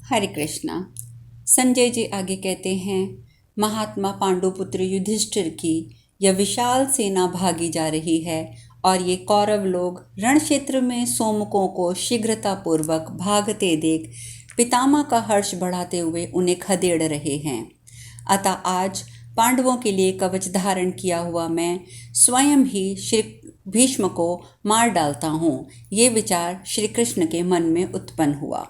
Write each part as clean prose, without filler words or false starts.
हरे कृष्णा। संजय जी आगे कहते हैं, महात्मा पांडुपुत्र युधिष्ठिर की यह विशाल सेना भागी जा रही है और ये कौरव लोग रण क्षेत्र में सोमकों को शीघ्रतापूर्वक भागते देख पितामह का हर्ष बढ़ाते हुए उन्हें खदेड़ रहे हैं। अतः आज पांडवों के लिए कवच धारण किया हुआ मैं स्वयं ही श्री भीष्म को मार डालता हूँ। ये विचार श्री कृष्ण के मन में उत्पन्न हुआ।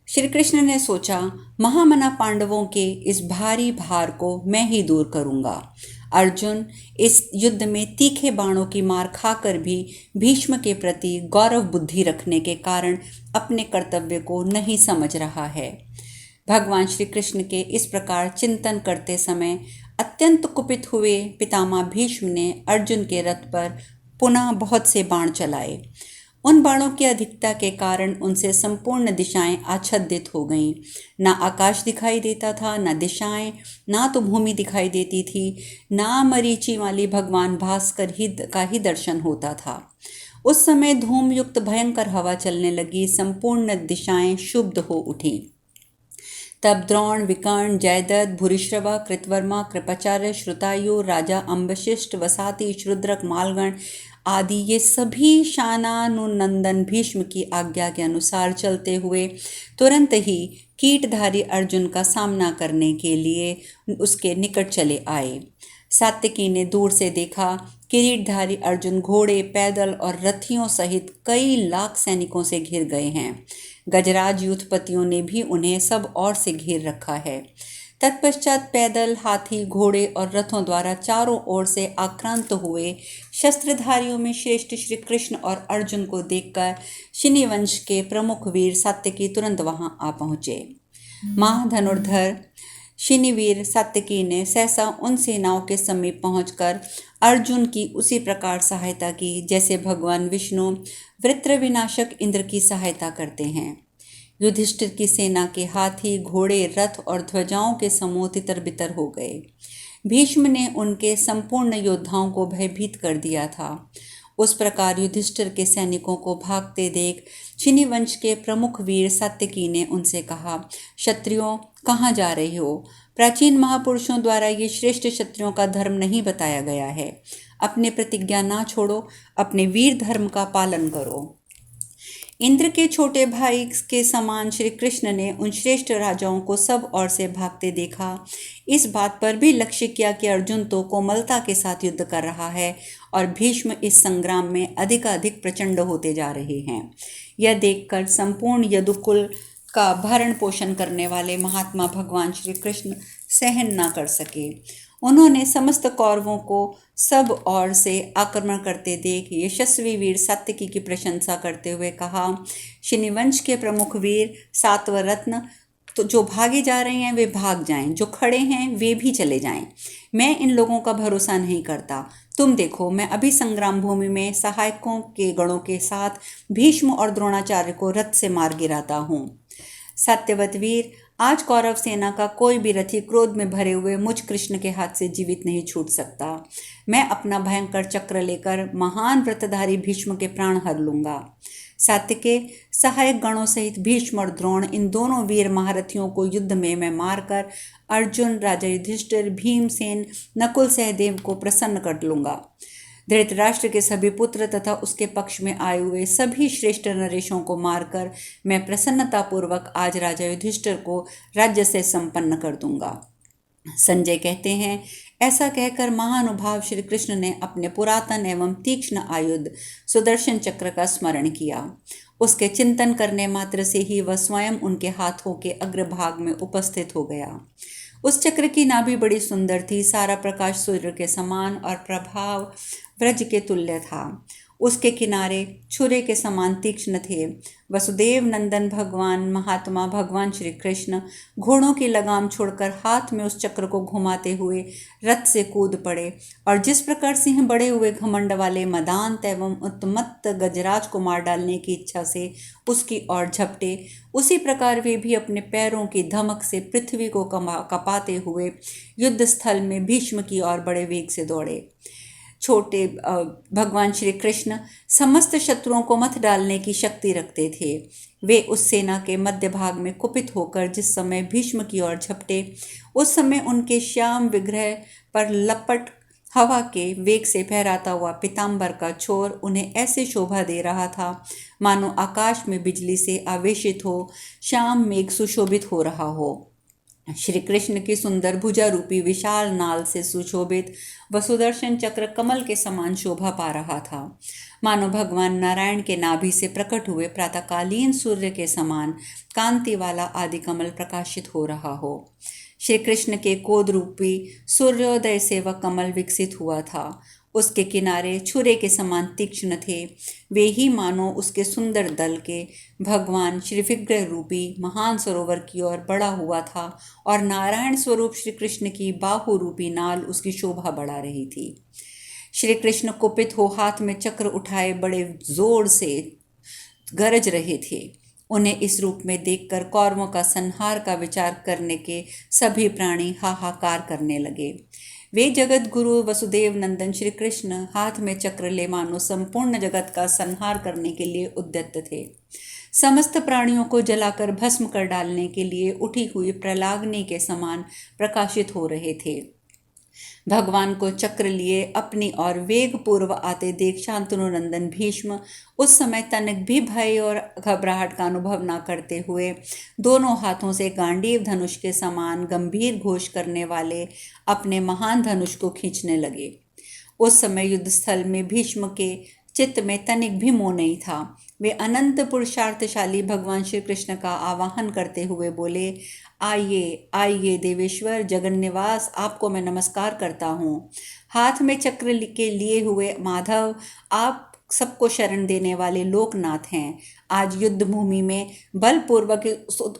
श्री कृष्ण ने सोचा, महामना पांडवों के इस भारी भार को मैं ही दूर करूंगा। अर्जुन इस युद्ध में तीखे बाणों की मार खाकर भी भीष्म के प्रति गौरव बुद्धि रखने के कारण अपने कर्तव्य को नहीं समझ रहा है। भगवान श्री कृष्ण के इस प्रकार चिंतन करते समय अत्यंत कुपित हुए पितामह भीष्म ने अर्जुन के रथ पर पुनः बहुत से बाण चलाए। उन बाणों की अधिकता के कारण उनसे संपूर्ण दिशाएं आच्छादित हो गईं। ना आकाश दिखाई देता था, ना दिशाएं, ना तो भूमि दिखाई देती थी, ना मरीचि वाली भगवान भास्कर का ही दर्शन होता था। उस समय धूम युक्त भयंकर हवा चलने लगी, संपूर्ण दिशाएं शुद्ध हो उठी। तब द्रोण, विकर्ण, जयद्रथ, भूरिश्रवा, कृतवर्मा, कृपाचार्य, श्रुतायु, राजा अम्बशिष्ट, वसाती, शूद्रक, मालगण आदि ये सभी शानानुनंदन भीष्म की आज्ञा के अनुसार चलते हुए तुरंत ही कीटधारी अर्जुन का सामना करने के लिए उसके निकट चले आए। सात्यकी ने दूर से देखा, किरीटधारी अर्जुन घोड़े, पैदल और रथियों सहित कई लाख सैनिकों से घिर गए हैं। गजराज युद्धपतियों ने भी उन्हें सब ओर से घेर रखा है। तत्पश्चात पैदल, हाथी, घोड़े और रथों द्वारा चारों ओर से आक्रांत हुए शस्त्रधारियों में श्रेष्ठ श्री कृष्ण और अर्जुन को देखकर शिनिवंश के प्रमुख वीर सात्यकी तुरंत वहां आ पहुंचे। महाधनुर्धर शिनिवीर सात्यकी ने सहसा उन सेनाओं के समीप पहुंचकर अर्जुन की उसी प्रकार सहायता की जैसे भगवान विष्णु वृत्र विनाशक इंद्र की सहायता करते हैं। युधिष्ठिर की सेना के हाथी, घोड़े, रथ और ध्वजाओं के समूह तितर बितर हो गए। भीष्म ने उनके संपूर्ण योद्धाओं को भयभीत कर दिया था। उस प्रकार युधिष्ठिर के सैनिकों को भागते देख शिनिवंश के प्रमुख वीर सात्यकी ने उनसे कहा, क्षत्रियों कहाँ जा रहे हो? प्राचीन महापुरुषों द्वारा ये श्रेष्ठ क्षत्रियों का धर्म नहीं बताया गया है। अपने प्रतिज्ञा ना छोड़ो, अपने वीर धर्म का पालन करो। इंद्र के छोटे भाई के समान श्री कृष्ण ने उन श्रेष्ठ राजाओं को सब ओर से भागते देखा। इस बात पर भी लक्ष्य किया कि अर्जुन तो कोमलता के साथ युद्ध कर रहा है और भीष्म इस संग्राम में अधिकाधिक प्रचंड होते जा रहे हैं। यह देखकर संपूर्ण यदुकुल का भरण पोषण करने वाले महात्मा भगवान श्री कृष्ण सहन न कर सके। उन्होंने समस्त कौरवों को सब ओर से आक्रमण करते देख यशस्वी वीर सात्यकी की प्रशंसा करते हुए कहा, शिनिवंश के प्रमुख वीर सातव रत्न तो जो भागे जा रहे हैं वे भाग जाएं, जो खड़े हैं वे भी चले जाएं। मैं इन लोगों का भरोसा नहीं करता। तुम देखो, मैं अभी संग्राम भूमि में सहायकों के गणों के साथ भीष्म और द्रोणाचार्य को रथ से मार गिराता हूँ। सत्यवत वीर, आज कौरव सेना का कोई भी रथी क्रोध में भरे हुए मुझ कृष्ण के हाथ से जीवित नहीं छूट सकता। मैं अपना भयंकर चक्र लेकर महान व्रतधारी भीष्म के प्राण हर लूंगा। सात्यके, सहायक गणों सहित भीष्म और द्रोण इन दोनों वीर महारथियों को युद्ध में मैं मारकर अर्जुन, राजा युधिष्ठिर, भीमसेन, नकुल, सहदेव को प्रसन्न कर लूंगा। धृतराष्ट्र के सभी पुत्र तथा उसके पक्ष में आए हुए सभी श्रेष्ठ नरेशों को मारकर मैं प्रसन्नतापूर्वक आज राजा युधिष्ठिर को राज्य से संपन्न कर दूंगा। संजय कहते हैं, ऐसा कहकर महानुभाव श्री कृष्ण ने अपने पुरातन एवं तीक्ष्ण आयुध सुदर्शन चक्र का स्मरण किया। उसके चिंतन करने मात्र से ही वह स्वयं उनके हाथों के अग्रभाग में उपस्थित हो गया। उस चक्र की नाभि बड़ी सुंदर थी, सारा प्रकाश सूर्य के समान और प्रभाव व्रज के तुल्य था। उसके किनारे छुरे के समान तीक्ष्ण थे। वसुदेव नंदन भगवान महात्मा भगवान श्री कृष्ण घोड़ों की लगाम छोड़कर हाथ में उस चक्र को घुमाते हुए रथ से कूद पड़े और जिस प्रकार सिंह बड़े हुए घमंड वाले मदांत एवं उत्मत्त गजराज को मार डालने की इच्छा से उसकी ओर झपटे, उसी प्रकार वे भी अपने पैरों की धमक से पृथ्वी को कपाते हुए युद्ध स्थल में भीष्म की ओर बड़े वेग से दौड़े। भगवान श्री कृष्ण समस्त शत्रुओं को मत डालने की शक्ति रखते थे। वे उस सेना के मध्य भाग में कुपित होकर जिस समय भीष्म की ओर झपटे, उस समय उनके श्याम विग्रह पर लपट हवा के वेग से फहराता हुआ पीताम्बर का छोर उन्हें ऐसे शोभा दे रहा था मानो आकाश में बिजली से आवेशित हो श्याम मेघ सुशोभित हो रहा हो। श्री कृष्ण की सुंदर भुजा रूपी विशाल नाल से सुशोभित व सुदर्शन चक्र कमल के समान शोभा पा रहा था, मानो भगवान नारायण के नाभि से प्रकट हुए प्रातःकालीन सूर्य के समान कांति वाला आदि कमल प्रकाशित हो रहा हो। श्री कृष्ण के कोद रूपी सूर्योदय से वह कमल विकसित हुआ था। उसके किनारे छुरे के समान तीक्ष्ण थे। वे ही मानो उसके सुंदर दल के भगवान श्री विग्रह रूपी महान सरोवर की ओर बढ़ा हुआ था और नारायण स्वरूप श्री कृष्ण की बाहु रूपी नाल उसकी शोभा बढ़ा रही थी। श्री कृष्ण कुपित हो हाथ में चक्र उठाए बड़े जोर से गरज रहे थे। उन्हें इस रूप में देखकर कौरवों का संहार का विचार करने के सभी प्राणी हाहाकार करने लगे। वे जगत गुरु वसुदेव नंदन श्री कृष्ण हाथ में चक्र ले मानो संपूर्ण जगत का संहार करने के लिए उद्यत थे। समस्त प्राणियों को जलाकर भस्म कर डालने के लिए उठी हुई प्रलाग्नि के समान प्रकाशित हो रहे थे। भगवान को चक्र लिए अपनी और वेग पूर्व आते देख शांतनु नंदन भीष्म उस समय तनिक भी भय और घबराहट का अनुभव न करते हुए दोनों हाथों से गांडीव धनुष के समान गंभीर घोष करने वाले अपने महान धनुष को खींचने लगे। उस समय युद्ध स्थल में भीष्म के चित्त में तनिक भी मोह नहीं था। वे अनंत पुरुषार्थशाली भगवान श्री कृष्ण का आवाहन करते हुए बोले, आइए आइए देवेश्वर जगन्निवास, आपको मैं नमस्कार करता हूँ। हाथ में चक्र के लिए हुए माधव, आप सबको शरण देने वाले लोकनाथ हैं। आज युद्ध भूमि में बलपूर्वक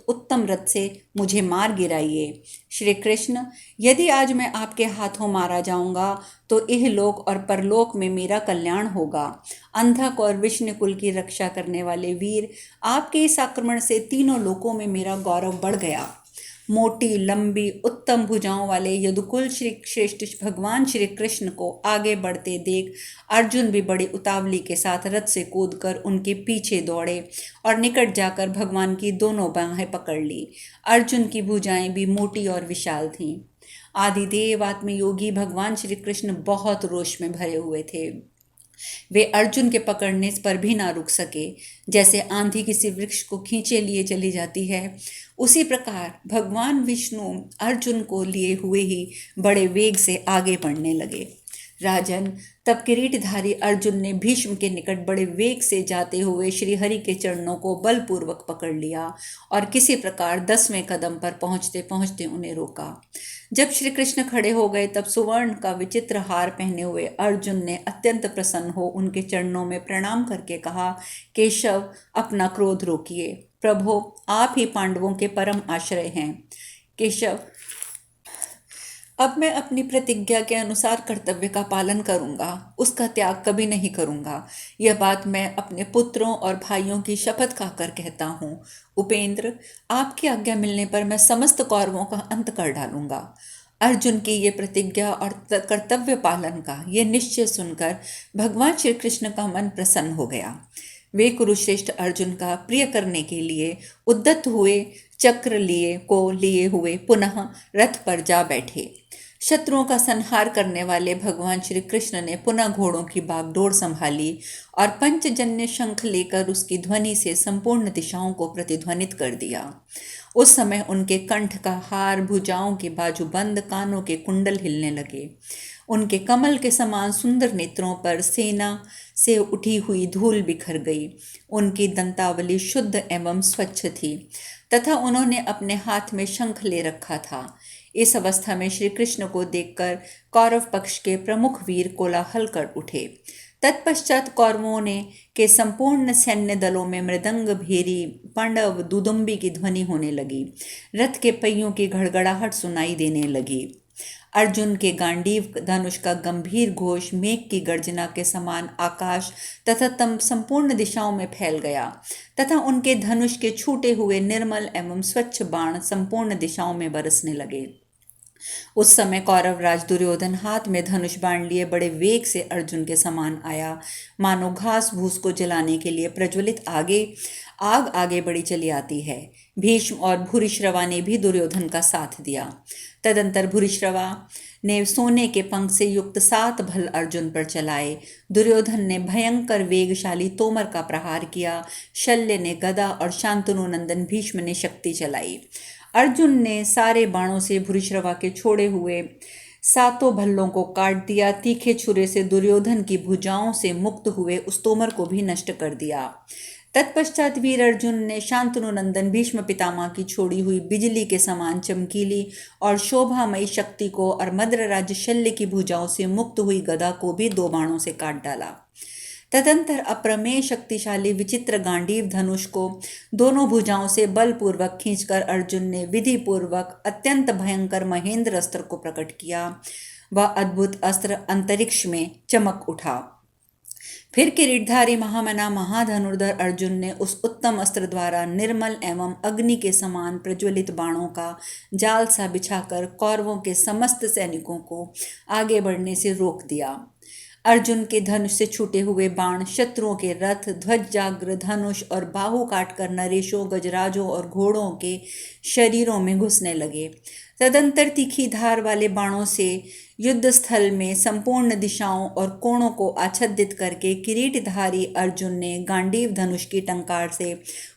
उत्तम रथ से मुझे मार गिराइए। श्री कृष्ण, यदि आज मैं आपके हाथों मारा जाऊंगा तो इहलोक और परलोक में मेरा कल्याण होगा। अंधक और विष्णुकुल की रक्षा करने वाले वीर, आपके इस आक्रमण से तीनों लोकों में मेरा गौरव बढ़ गया। मोटी लंबी उत्तम भुजाओं वाले यदुकुल श्री श्रेष्ठ भगवान श्री कृष्ण को आगे बढ़ते देख अर्जुन भी बड़ी उतावली के साथ रथ से कूदकर उनके पीछे दौड़े और निकट जाकर भगवान की दोनों बाहें पकड़ ली। अर्जुन की भुजाएं भी मोटी और विशाल थीं। आदिदेव आत्मयोगी भगवान श्री कृष्ण बहुत रोष में भरे हुए थे। वे अर्जुन के पकड़ने पर भी ना रुक सके। जैसे आंधी किसी वृक्ष को खींचे लिए चली जाती है, उसी प्रकार भगवान विष्णु अर्जुन को लिए हुए ही बड़े वेग से आगे बढ़ने लगे। राजन, तब किरीटधारी अर्जुन ने भीष्म के निकट बड़े वेग से जाते हुए श्रीहरि के चरणों को बलपूर्वक पकड़ लिया और किसी प्रकार 10वें कदम पर पहुंचते पहुंचते उन्हें रोका। जब श्री कृष्ण खड़े हो गए तब सुवर्ण का विचित्र हार पहने हुए अर्जुन ने अत्यंत प्रसन्न हो उनके चरणों में प्रणाम करके कहा, केशव, अपना क्रोध रोकिए। प्रभो, आप ही पांडवों के परम आश्रय हैं। केशव, अब मैं अपनी प्रतिज्ञा के अनुसार कर्तव्य का पालन करूंगा, उसका त्याग कभी नहीं करूंगा। यह बात मैं अपने पुत्रों और भाइयों की शपथ खाकर कहता हूँ। उपेंद्र, आपकी आज्ञा मिलने पर मैं समस्त कौरवों का अंत कर डालूंगा। अर्जुन की ये प्रतिज्ञा और कर्तव्य पालन का ये निश्चय सुनकर भगवान श्री कृष्ण का मन प्रसन्न हो गया। वे कुरुश्रेष्ठ अर्जुन का प्रिय करने के लिए उद्यत हुए चक्र लिए हुए पुनः रथ पर जा बैठे। शत्रुओं का संहार करने वाले भगवान श्री कृष्ण ने पुनः घोड़ों की बागडोर संभाली और पंचजन्य शंख लेकर उसकी ध्वनि से संपूर्ण दिशाओं को प्रतिध्वनित कर दिया। उस समय उनके कंठ का हार, भुजाओं के बाजूबंद, कानों के कुंडल हिलने लगे। उनके कमल के समान सुंदर नेत्रों पर सेना से उठी हुई धूल बिखर गई। उनकी दंतावली शुद्ध एवं स्वच्छ थी तथा उन्होंने अपने हाथ में शंख ले रखा था। इस अवस्था में श्री कृष्ण को देखकर कौरव पक्ष के प्रमुख वीर कोलाहल कर उठे। तत्पश्चात कौरवों ने के संपूर्ण सैन्य दलों में मृदंग, भेरी, पांडव, दुदुम्बी की ध्वनि होने लगी। रथ के पहियों की घड़घड़ाहट सुनाई देने लगी। अर्जुन के गांडीव धनुष का गंभीर घोष मेघ की गर्जना के समान आकाश तथा संपूर्ण दिशाओं में फैल गया तथा उनके धनुष के छूटे हुए निर्मल एवं स्वच्छ बाण संपूर्ण दिशाओं में बरसने लगे। उस समय कौरव राज दुर्योधन हाथ में धनुष बाण लिए बड़े वेग से अर्जुन के समान आया, मानो घास भूस को जलाने के लिए प्रज्वलित आग आगे बढ़ी चली आती है। भीष्म और भूरिश्रवा ने भी दुर्योधन का साथ दिया। तदंतर भूरिश्रवा ने सोने के पंख से युक्त 7 भल अर्जुन पर चलाए। दुर्योधन ने भयंकर वेगशाली तोमर का प्रहार किया। शल्य ने गदा और शांतनु नंदन भीष्म ने शक्ति चलाई। अर्जुन ने सारे बाणों से भूरिश्रवा के छोड़े हुए 7 भल्लों को काट दिया। तीखे छुरे से दुर्योधन की भुजाओं से मुक्त हुए उस तोमर को भी नष्ट कर दिया। तत्पश्चात वीर अर्जुन ने शांतनु नंदन भीष्म पितामह की छोड़ी हुई बिजली के समान चमकीली और शोभामयी शक्ति को और मद्रराज शल्य की भुजाओं से मुक्त हुई गदा को भी 2 बाणों से काट डाला। तदंतर अप्रमेय शक्तिशाली विचित्र गांडीव धनुष को दोनों भुजाओं से बलपूर्वक खींचकर अर्जुन ने विधि पूर्वक अत्यंत भयंकर महेंद्र अस्त्र को प्रकट किया। वह अद्भुत अस्त्र अंतरिक्ष में चमक उठा। फिर किरीटधारी महामना महाधनुर्धर अर्जुन ने उस उत्तम अस्त्र द्वारा निर्मल एवं अग्नि के समान प्रज्वलित बाणों का जाल सा बिछाकर कौरवों के समस्त सैनिकों को आगे बढ़ने से रोक दिया। अर्जुन के धनुष से छूटे हुए बाण शत्रुओं के रथ, ध्वजाग्र, धनुष और बाहु काटकर नरेशों, गजराजों और घोड़ों के शरीरों में घुसने लगे। तदंतर तीखी धार वाले बाणों से युद्ध स्थल में संपूर्ण दिशाओं और कोणों को आच्छादित करके किरीटधारी अर्जुन ने गांडीव धनुष की टंकार से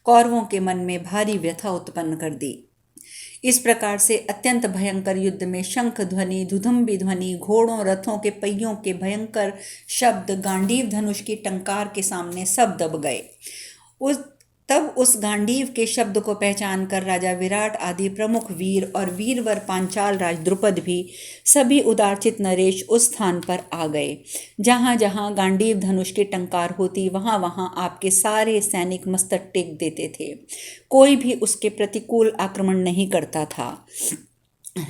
कौरवों के मन में भारी व्यथा उत्पन्न कर दी। इस प्रकार से अत्यंत भयंकर युद्ध में शंख ध्वनि, धुधुम्बी ध्वनि, घोड़ों रथों के पहियों के भयंकर शब्द गांडीव धनुष की टंकार के सामने सब दब गए। तब उस गांडीव के शब्द को पहचान कर राजा विराट आदि प्रमुख वीर और वीरवर पांचाल राज द्रुपद भी सभी उदारचित नरेश उस स्थान पर आ गए। जहाँ जहाँ गांडीव धनुष की टंकार होती वहाँ वहाँ आपके सारे सैनिक मस्तक टेक देते थे। कोई भी उसके प्रतिकूल आक्रमण नहीं करता था।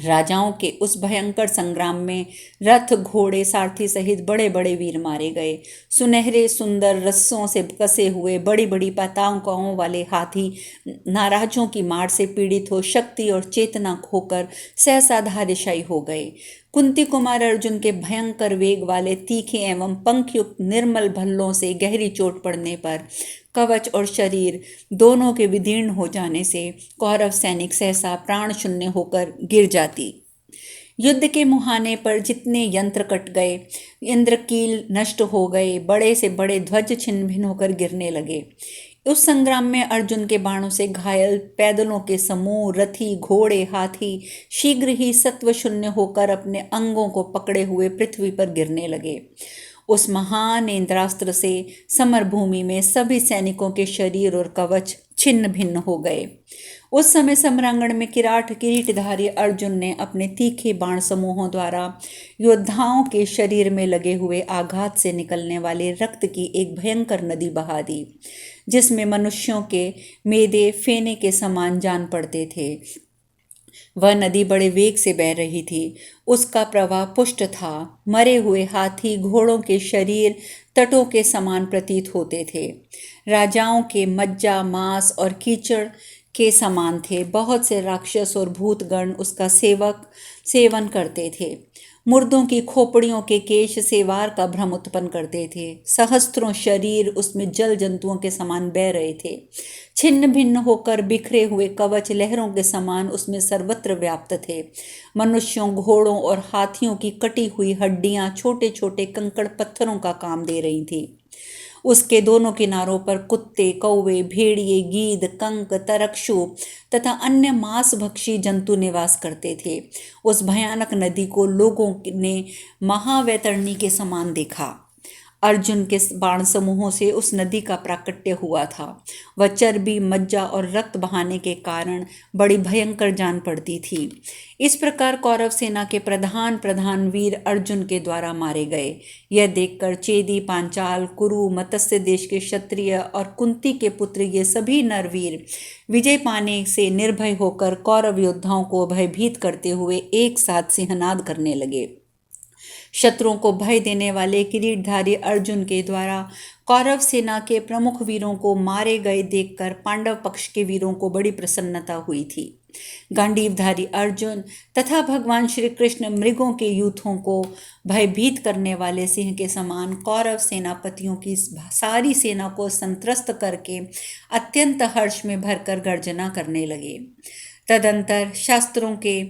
राजाओं के उस भयंकर संग्राम में रथ, घोड़े, सारथी सहित बड़े बड़े वीर मारे गए। सुनहरे सुंदर रस्सों से कसे हुए बड़ी बड़ी पताकाओं वाले हाथी नाराजों की मार से पीड़ित हो शक्ति और चेतना खोकर सहसा धाराशायी हो गए। कुंती कुमार अर्जुन के भयंकर वेग वाले तीखे एवं पंखयुक्त निर्मल भल्लों से गहरी चोट पड़ने पर कवच और शरीर दोनों के विदीर्ण हो जाने से कौरव सैनिक सहसा प्राण शून्य होकर गिर जाती। युद्ध के मुहाने पर जितने यंत्र कट गए, इंद्रकील नष्ट हो गए, बड़े से बड़े ध्वज छिन्न भिन्न होकर गिरने लगे। उस संग्राम में अर्जुन के बाणों से घायल पैदलों के समूह, रथी, घोड़े, हाथी शीघ्र ही सत्व शून्य होकर अपने अंगों को पकड़े हुए पृथ्वी पर गिरने लगे। उस महान इंद्रास्त्र से समरभूमि में सभी सैनिकों के शरीर और कवच छिन्न भिन्न हो गए। उस समय सम्रांगण में किरीटधारी अर्जुन ने अपने तीखे बाण समूहों द्वारा योद्धाओं के शरीर में लगे हुए आघात से निकलने वाले रक्त की एक भयंकर नदी बहा दी, जिसमें मनुष्यों के मेदे फेने के समान जान पड़ते थे। वह नदी बड़े वेग से बह रही थी। उसका प्रवाह पुष्ट था। मरे हुए हाथी, घोड़ों के शरीर तटों के समान प्रतीत होते थे। राजाओं के मज्जा, मांस और कीचड़ के समान थे। बहुत से राक्षस और भूतगण उसका सेवन करते थे। मुर्दों की खोपड़ियों के केश सेवार का भ्रम उत्पन्न करते थे। सहस्त्रों शरीर उसमें जल जंतुओं के समान बह रहे थे। छिन्न भिन्न होकर बिखरे हुए कवच लहरों के समान उसमें सर्वत्र व्याप्त थे। मनुष्यों, घोड़ों और हाथियों की कटी हुई हड्डियां छोटे छोटे कंकड़ पत्थरों का काम दे रही थी। उसके दोनों किनारों पर कुत्ते, कौवे, भेड़िए, गीद, कंक, तरक्षु तथा अन्य मांसभक्षी जंतु निवास करते थे। उस भयानक नदी को लोगों ने महावैतरणी के समान देखा। अर्जुन के बाण समूहों से उस नदी का प्राकट्य हुआ था। वह चर्बी, मज्जा और रक्त बहाने के कारण बड़ी भयंकर जान पड़ती थी। इस प्रकार कौरव सेना के प्रधान वीर अर्जुन के द्वारा मारे गए। यह देखकर चेदी, पांचाल, कुरु, मत्स्य देश के क्षत्रिय और कुंती के पुत्र ये सभी नरवीर विजय पाने से निर्भय होकर कौरव योद्धाओं को भयभीत करते हुए एक साथ सिंहनाद करने लगे। शत्रुओं को भय देने वाले किरीटधारी अर्जुन के द्वारा कौरव सेना के प्रमुख वीरों को मारे गए देखकर पांडव पक्ष के वीरों को बड़ी प्रसन्नता हुई थी। गांडीवधारी अर्जुन तथा भगवान श्री कृष्ण मृगों के यूथों को भयभीत करने वाले सिंह के समान कौरव सेनापतियों की सारी सेना को संत्रस्त करके अत्यंत हर्ष में भरकर गर्जना करने लगे। तदंतर शास्त्रों के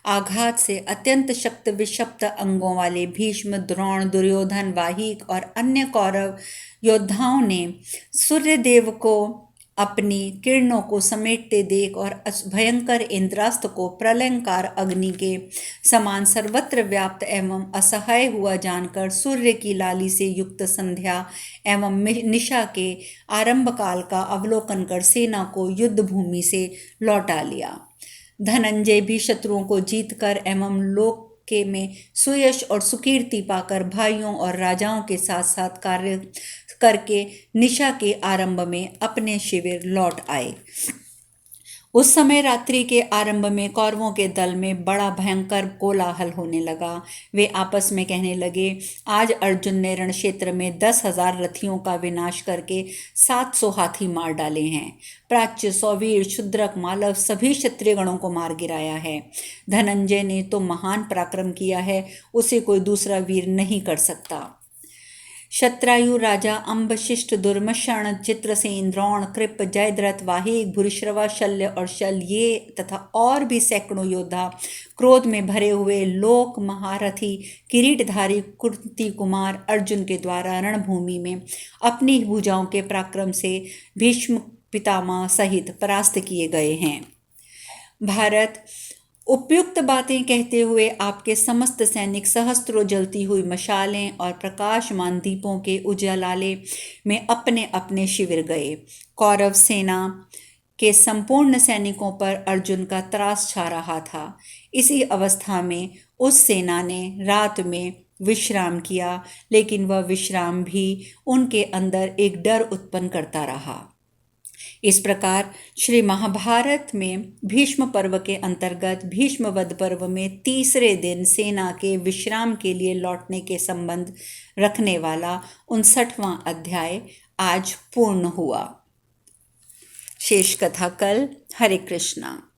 आघात से अत्यंत शक्त विषप्त अंगों वाले भीष्म, द्रोण, दुर्योधन, वाहिक और अन्य कौरव योद्धाओं ने सूर्यदेव को अपनी किरणों को समेटते देख और भयंकर इंद्रास्त्र को प्रलयंकार अग्नि के समान सर्वत्र व्याप्त एवं असहाय हुआ जानकर सूर्य की लाली से युक्त संध्या एवं निशा के आरंभ काल का अवलोकन कर सेना को युद्ध भूमि से लौटा लिया। धनंजय भी शत्रुओं को जीतकर एवं लोक के में सुयश और सुकीर्ति पाकर भाइयों और राजाओं के साथ साथ कार्य करके निशा के आरंभ में अपने शिविर लौट आए। उस समय रात्रि के आरंभ में कौरवों के दल में बड़ा भयंकर कोलाहल होने लगा। वे आपस में कहने लगे, आज अर्जुन ने रण क्षेत्र में 10,000 रथियों का विनाश करके 700 हाथी मार डाले हैं। प्राच्य, सौवीर, शूद्रक, मालव सभी क्षत्रिय गणों को मार गिराया है। धनंजय ने तो महान पराक्रम किया है, उसे कोई दूसरा वीर नहीं कर सकता। शत्रायु राजा, अम्बशिष्ट, दुर्मशन, चित्रसेन, द्रोण, कृप, जयद्रथ, वाहिक, भूरिश्रवा, शल्य और शल ये तथा और भी सैकड़ों योद्धा क्रोध में भरे हुए लोक महारथी किरीटधारी कुंती कुमार अर्जुन के द्वारा रणभूमि में अपनी भुजाओं के पराक्रम से भीष्म पितामह सहित परास्त किए गए हैं। भारत उपयुक्त बातें कहते हुए आपके समस्त सैनिक सहस्त्रों जलती हुई मशालें और प्रकाशमान दीपों के उजालाले में अपने अपने शिविर गए। कौरव सेना के संपूर्ण सैनिकों पर अर्जुन का त्रास छा रहा था। इसी अवस्था में उस सेना ने रात में विश्राम किया, लेकिन वह विश्राम भी उनके अंदर एक डर उत्पन्न करता रहा। इस प्रकार श्री महाभारत में भीष्म पर्व के अंतर्गत भीष्मवध पर्व में तीसरे दिन सेना के विश्राम के लिए लौटने के संबंध रखने वाला 59वां अध्याय आज पूर्ण हुआ। शेष कथा कल। हरे कृष्णा।